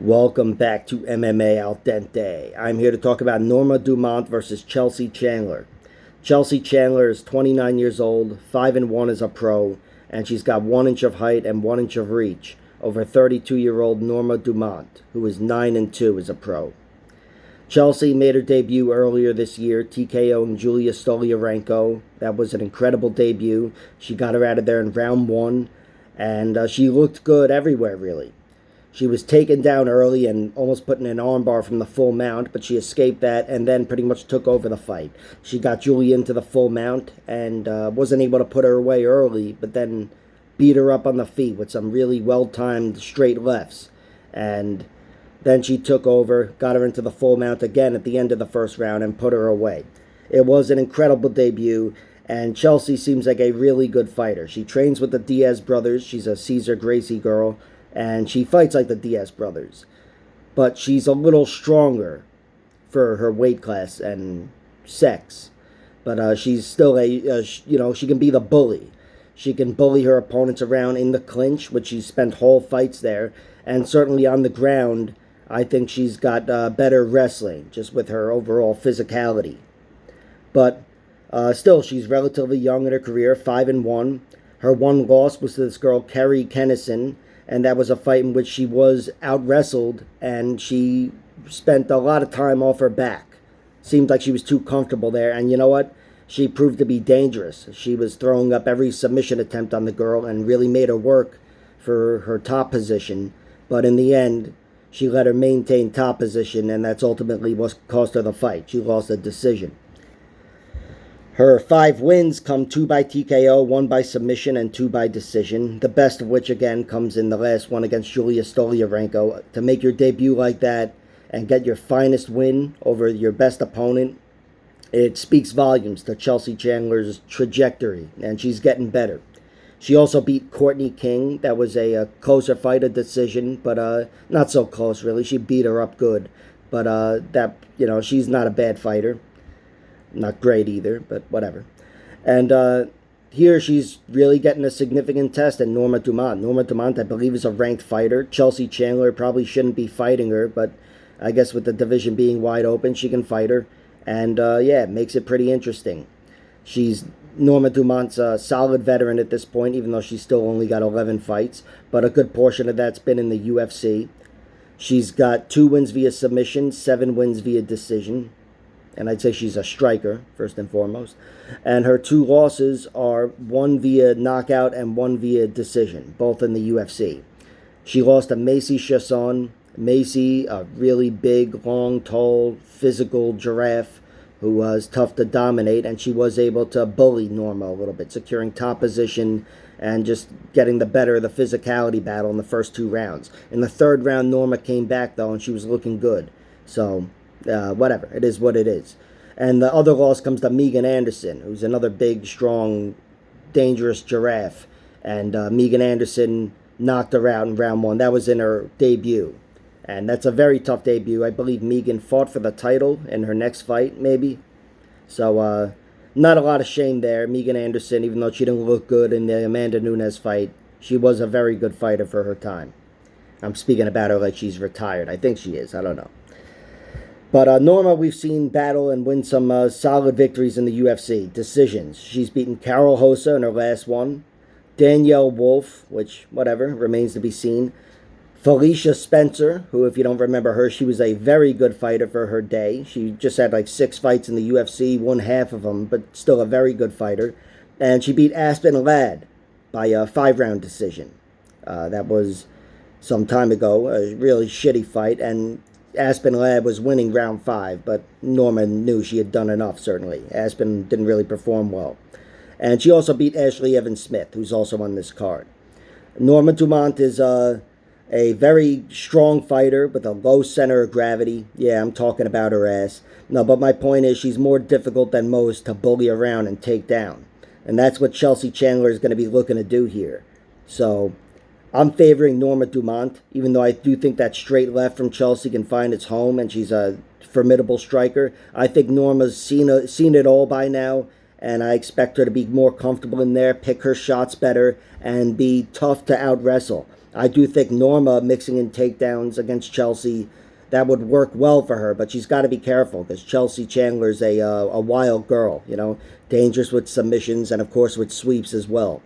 Welcome back to MMA Al Dente. I'm here to talk about Norma Dumont versus Chelsea Chandler. Chelsea Chandler is 29 years old, 5-1 as a pro, and she's got 1 inch of height and 1 inch of reach over 32-year-old Norma Dumont, who is 9-2 as a pro. Chelsea made her debut earlier this year, TKOing Julia Stoliarenko. That was an incredible debut. She got her out of there in round 1, and she looked good everywhere, really. She was taken down early and almost put in an armbar from the full mount, but she escaped that and then pretty much took over the fight. She got Julia into the full mount and wasn't able to put her away early, but then beat her up on the feet with some really well-timed straight lefts. And then she took over, got her into the full mount again at the end of the first round and put her away. It was an incredible debut, and Chelsea seems like a really good fighter. She trains with the Diaz brothers. She's a Cesar Gracie girl, and she fights like the Diaz brothers. But she's a little stronger for her weight class and sex. But she's still she can be the bully. She can bully her opponents around in the clinch, which she's spent whole fights there. And certainly on the ground, I think she's got better wrestling, just with her overall physicality. But still, she's relatively young in her career, 5-1. Her one loss was to this girl, Kerry Kennison, and that was a fight in which she was out-wrestled, and she spent a lot of time off her back. Seemed like she was too comfortable there, and you know what? She proved to be dangerous. She was throwing up every submission attempt on the girl and really made her work for her top position. But in the end, she let her maintain top position, and that's ultimately what cost her the fight. She lost a decision. Her 5 wins come 2 by TKO, 1 by submission, and 2 by decision. The best of which, again, comes in the last one against Julia Stoliarenko. To make your debut like that and get your finest win over your best opponent, it speaks volumes to Chelsea Chandler's trajectory, and she's getting better. She also beat Courtney King. That was a closer fight, a decision, but not so close, really. She beat her up good. But she's not a bad fighter. Not great either, but whatever. And here she's really getting a significant test in Norma Dumont. Norma Dumont, I believe, is a ranked fighter. Chelsea Chandler probably shouldn't be fighting her, but I guess with the division being wide open, she can fight her. And it makes it pretty interesting. Norma Dumont's a solid veteran at this point, even though she's still only got 11 fights. But a good portion of that's been in the UFC. She's got 2 wins via submission, 7 wins via decision. And I'd say she's a striker, first and foremost. And her 2 losses are 1 via knockout and 1 via decision, both in the UFC. She lost to Macy Chasson. Macy, a really big, long, tall, physical giraffe who was tough to dominate, and she was able to bully Norma a little bit, securing top position and just getting the better of the physicality battle in the first 2 rounds. In the 3rd round, Norma came back, though, and she was looking good. So whatever. It is what it is. And the other loss comes to Megan Anderson, who's another big, strong, dangerous giraffe. And Megan Anderson knocked her out in round 1. That was in her debut. And that's a very tough debut. I believe Megan fought for the title in her next fight, maybe. So, not a lot of shame there. Megan Anderson, even though she didn't look good in the Amanda Nunes fight, she was a very good fighter for her time. I'm speaking about her like she's retired. I think she is. I don't know. But Norma, we've seen battle and win some solid victories in the UFC. Decisions. She's beaten Carol Hossa in her last one. Danielle Wolf, which, whatever, remains to be seen. Felicia Spencer, who, if you don't remember her, she was a very good fighter for her day. She just had like 6 fights in the UFC, won half of them, but still a very good fighter. And she beat Aspen Ladd by a 5-round decision. That was some time ago, a really shitty fight, and Aspen Ladd was winning round 5, but Norma knew she had done enough, certainly. Aspen didn't really perform well. And she also beat Ashley Evans-Smith, who's also on this card. Norma Dumont is a very strong fighter with a low center of gravity. Yeah, I'm talking about her ass. No, but my point is she's more difficult than most to bully around and take down. And that's what Chelsea Chandler is going to be looking to do here. So I'm favoring Norma Dumont, even though I do think that straight left from Chelsea can find its home, and she's a formidable striker. I think Norma's seen it all by now, and I expect her to be more comfortable in there, pick her shots better, and be tough to out-wrestle. I do think Norma mixing in takedowns against Chelsea, that would work well for her, but she's got to be careful because Chelsea Chandler's a wild girl, dangerous with submissions and of course with sweeps as well.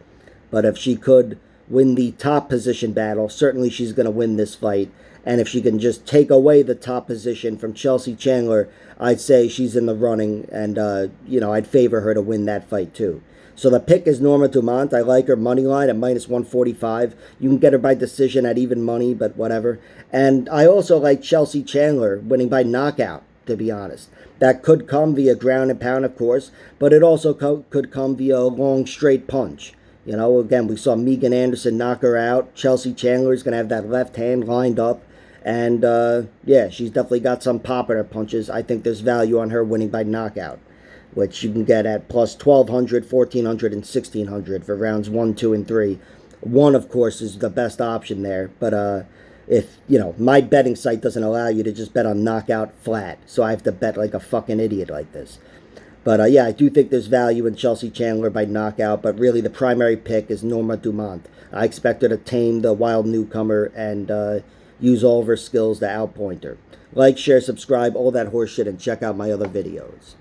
But if she could win the top position battle, certainly she's going to win this fight. And if she can just take away the top position from Chelsea Chandler, I'd say she's in the running, and I'd favor her to win that fight too. So the pick is Norma Dumont. I like her money line at minus 145. You can get her by decision at even money, but whatever. And I also like Chelsea Chandler winning by knockout, to be honest. That could come via ground and pound, of course, but it also could come via a long straight punch. Again, we saw Megan Anderson knock her out. Chelsea Chandler is going to have that left hand lined up. And, she's definitely got some pop in her punches. I think there's value on her winning by knockout, which you can get at plus 1,200, 1,400, and 1,600 for rounds 1, 2, and 3. 1, of course, is the best option there. But if, my betting site doesn't allow you to just bet on knockout flat. So I have to bet like a fucking idiot like this. But, I do think there's value in Chelsea Chandler by knockout. But really, the primary pick is Norma Dumont. I expect her to tame the wild newcomer and use all of her skills to outpoint her. Like, share, subscribe, all that horse shit, and check out my other videos.